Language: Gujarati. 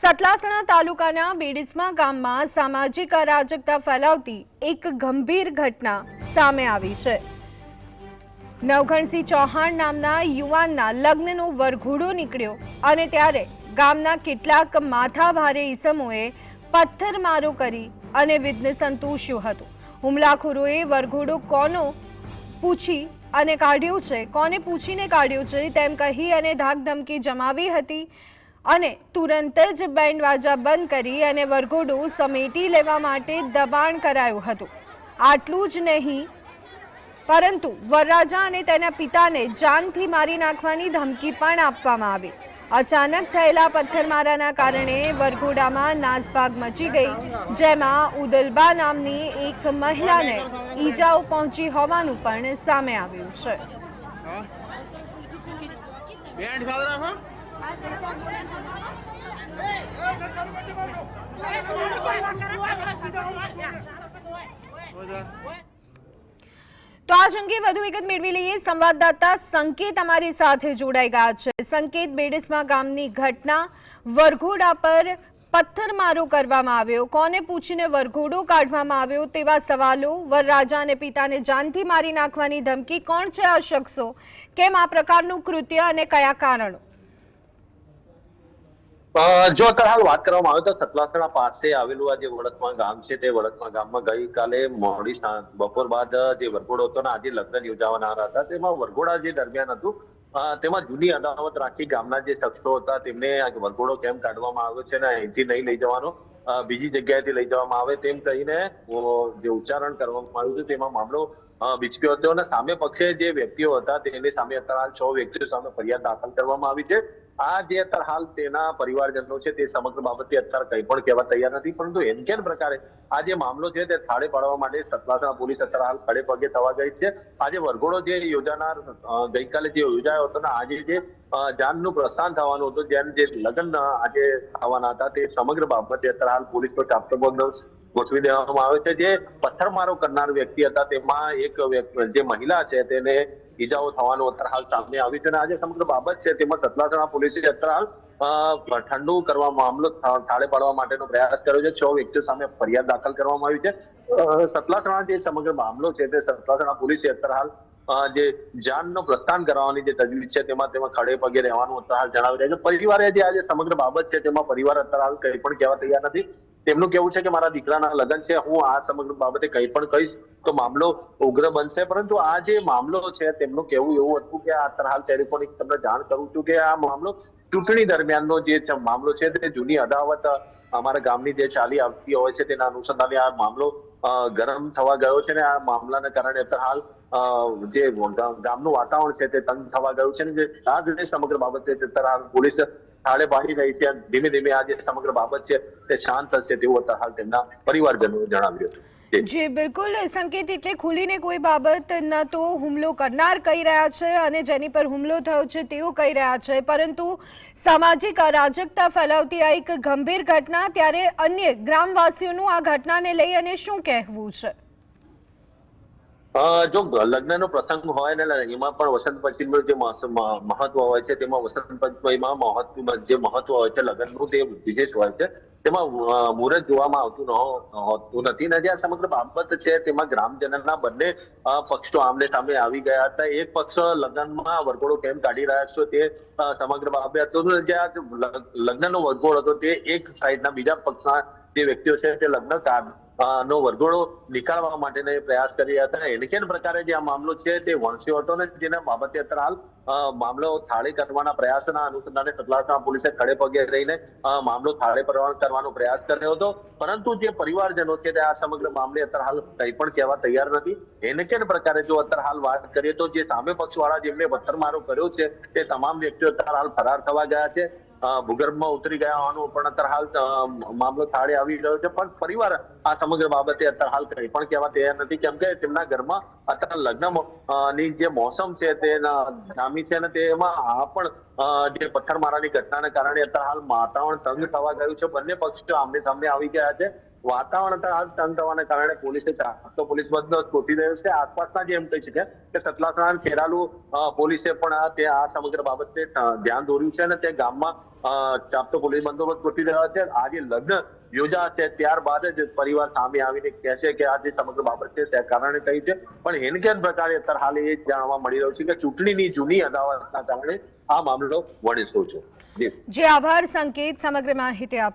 સતલાસણા તાલુકાના બેડીસમા ગામમાં સામાજિક અરાજકતા ફેલાવતી એક ગંભીર ઘટના સામે આવી છે। નવઘણસિંહ ચૌહાણ નામના યુવાનના લગ્નનો વરઘોડો નીકળ્યો અને ત્યારે ગામના કેટલાક માથાભારે ઈસમોએ પથ્થરમારો કરી અને વિઘ્ન સંતોષ્યું હતું। હુમલાખોરોએ વરઘોડો પૂછીને કાઢ્યો છે તેમ કહી અને ધાકધમકી જમાવી હતી અને તુરંત જ બેન્ડ વાજા બંધ કરી અને વરઘોડો સમેટી લેવા માટે દબાણ કરાયું હતું। આટલું જ નહીં પરંતુ વરરાજા અને તેના પિતાને જાનથી મારી નાખવાની ધમકી પણ આપવામાં આવી। અચાનક થયેલા પથ્થરમારાના કારણે વરઘોડામાં નાસભાગ મચી ગઈ, જેમાં ઉદલબા નામની એક મહિલાને ઈજાઓ પહોંચી હોવાનું પણ સામે આવ્યું છે। તો આ અંગે વધુ વિગત મેળવી લઈએ। સંવાદદાતા સંકેત અમારી સાથે જોડાઈ ગયા છે। સંકેત, બેડીસમા ગામની ઘટના, વરઘોડા પર પથ્થરમારો કરવામાં આવ્યો, કોને પૂછીને વરઘોડો કાઢવામાં આવ્યો તેવા સવાલો, વરરાજા અને પિતાને જાનથી મારી નાખવાની ધમકી, કોણ છે આ શખ્સો, કેમ આ પ્રકારનું કૃત્ય અને કયા કારણો? જો હાલ વાત કરવામાં આવે તો સતલાસણા પાસે આવેલું આ જે વડકમા ગામ છે તે વડકમા ગામમાં ગઈકાલે મોડી બપોર બાદ જે વરઘોડો હતો ને આજે લગ્ન યોજાવાના હતા તેમાં વરઘોડા જે દરમિયાન હતું તેમાં જૂની અદાવત રાખી ગામના જે શખ્સો હતા તેમને આ વરઘોડો કેમ કાઢવામાં આવ્યો છે ને અહીંથી નહીં લઈ જવાનો, બીજી જગ્યાએથી લઈ જવામાં આવે તેમ કહીને જે ઉચ્ચારણ કરવામાં આવ્યું હતું તેમાં મામલો બીચક્યો હતો અને સામે પક્ષે જે વ્યક્તિઓ હતા તેની સામે અત્યારે 6 વ્યક્તિઓ સામે ફરિયાદ દાખલ કરવામાં આવી છે। આ જે અત્યારે હાલ તેના પરિવારજનો છે તે સમગ્ર બાબતે અત્યારે કંઈ પણ કહેવા તૈયાર નથી, પરંતુ એમ કેમ પ્રકારે આ જે મામલો છે તે થાળે પાડવા માટે સતલાસણા પોલીસ અત્યારે હાલ ખડે પગે થવા ગઈ છે। આજે વરઘોડો જે યોજાનાર ગઈકાલે જે યોજાયો હતો ને આજે જે જાનનું પ્રસ્થાન થવાનું હતું, જેમ જે લગ્ન આજે થવાના હતા તે સમગ્ર બાબતે અત્યારે હાલ પોલીસ પર ચાપતો બંદોબસ્ત ગોઠવી દેવામાં આવે છે। જે પથ્થરમારો કરનાર વ્યક્તિ હતા તેમાં એક જે મહિલા છે તેને ઈજાઓ થવાનું અત્યારે હાલ સામે આવ્યું છે અને આજે સમગ્ર બાબત છે તેમાં સતલાસણા પોલીસે અત્યારે હાલ ઠંડુ કરવા મામલો થાળે પાડવા માટેનો પ્રયાસ કર્યો છે। 6 વ્યક્તિઓ સામે ફરિયાદ દાખલ કરવામાં આવી છે। સતલાસણા જે સમગ્ર મામલો છે તે સતલાસણા પોલીસે અત્યારે હાલ જે જાનનો પ્રસ્થાન કરાવવાની જે તજવીજ છે તેમાં ખડે પગે રહેવાનું અત્યારે હાલ જણાવી રહ્યા છે। પરિવારે જે આજે સમગ્ર બાબત છે તેમાં પરિવાર અત્યારે હાલ કંઈ પણ કહેવા તૈયાર નથી। તેમનું કેવું છે કે મારા દીકરાના લગ્ન છે, હું આ સમગ્ર બાબતે કંઈ પણ કહીશ તો મામલો ઉગ્ર બનશે, પરંતુ આ જે મામલો છે તેમનું કહેવું એવું હતું કે આ હાલ ટેલિફોનિક તમને જાણ કરું છું કે આ મામલો ચૂંટણી દરમિયાનનો જે મામલો છે તે જૂની અદાવત અમારા ગામની જે ચાલી આવતી હોય છે તેના અનુસંધાને આ મામલો ગરમ થવા ગયો છે ને આ મામલાને કારણે અત્યારે હાલ જે ગામનું વાતાવરણ છે તે તંગ થવા ગયું છે ને જે આ જ સમગ્ર બાબતે અત્યારે હાલ પોલીસ થાળે પાડી રહી છે। ધીમે ધીમે આ જે સમગ્ર બાબત છે તે શાંત થશે તેવું અત્યારે હાલ તેમના પરિવારજનોએ જણાવ્યું હતું। જી બિલકુલ સંકેત, એટલે ખુલીને કોઈ બાબત ન તો હુમલો કરનાર કહી રહ્યા છે અને જેની પર હુમલો થયો છે તેઓ કહી રહ્યા છે, પરંતુ સામાજિક અરાજકતા ફેલાવતી આ એક ગંભીર ઘટના, ત્યારે અન્ય ગ્રામવાસીઓનું આ ઘટનાને લઈ અને શું કહેવું છે? જો લગ્નનો પ્રસંગ હોય ને એમાં પણ વસંત પંચમીનું જે મહત્વ હોય છે તેમાં વસંત પંચમીમાં જે મહત્વ હોય છે લગ્નનું તે વિશેષ હોય છે। તેમાં મુહૂર્ત જોવામાં હોતું નથી ને જે આ સમગ્ર બાબત છે તેમાં ગ્રામજનોના બંને પક્ષો આમને સામે આવી ગયા હતા। એક પક્ષ લગ્નમાં વરઘોડો કેમ કાઢી રહ્યા છો તે સમગ્ર બાબત હતું, જે લગ્નનો વરઘોડો હતો તે એક સાઈડના બીજા પક્ષના જે વ્યક્તિઓ છે તે લગ્ન નો વરઘોડો નીકાળવા માટેનો પ્રયાસ કરી રહ્યા હતા। એને કેન પ્રકારે જે આ મામલો છે તે વણસ્યો હતો ને જેના બાબતે અત્યારે હાલ મામલો થાળે કરવાના પ્રયાસના અનુસંધાને સતલાસણા પોલીસે ખડે પગે રહીને મામલો થાળે કરવાનો પ્રયાસ કર્યો હતો, પરંતુ જે પરિવારજનો છે તે આ સમગ્ર મામલે અત્યારે હાલ કંઈ પણ કહેવા તૈયાર નથી। એને કેન પ્રકારે જો અત્યારે હાલ વાત કરીએ તો જે સામે પક્ષવાળા જેમને પથ્થરમારો કર્યો છે તે તમામ વ્યક્તિઓ અત્યારે હાલ ફરાર થવા ગયા છે, ભૂગર્ભમાં ઉતરી ગયા હોવાનો પણ અત્યારે હાલ મામલો થાળે આવી રહ્યો છે। પણ પરિવાર આ સમગ્ર બાબતે અત્યારે હાલ કંઈ પણ કહેવા તૈયાર નથી, કેમ કે તેમના ઘરમાં અત્યારે લગ્ન ની જે મોસમ છે તે જામી છે અને તેમાં આ પણ જે પથ્થરમારાની ઘટનાને કારણે અત્યારે હાલ વાતાવરણ તંગ થવા ગયું છે। બંને પક્ષો આમને સામને આવી ગયા છે। વાતાવરણ અત્યારે હાલ તંગ થવાને કારણે પોલીસે ચાકતો પોલીસ બંદોબસ્ત ગોઠવી રહ્યો છે. આસપાસના જે એમ કહી શકે કે સતલાસણા અને ખેરાલુ પોલીસે પણ આ સમગ્ર બાબતે ધ્યાન દોર્યું છે અને તે ગામમાં ચાપતો પોલીસ બંદોબસ્ત ગોઠવી રહ્યો છે. આજે લગ્ન યોજાશે ત્યારબાદ જ પરિવાર સામે આવીને કહેશે કે આ જે સમગ્ર બાબત છે તે કારણે કહી છે. પણ હેનકેન પ્રકારે અત્યારે હાલ એ જાણવા મળી રહ્યું છે કે ચૂંટણીની જૂની અદાવતના કારણે આ મામલો વણેસો છે. જી આભાર સંકેત સમગ્ર માહિતી આપ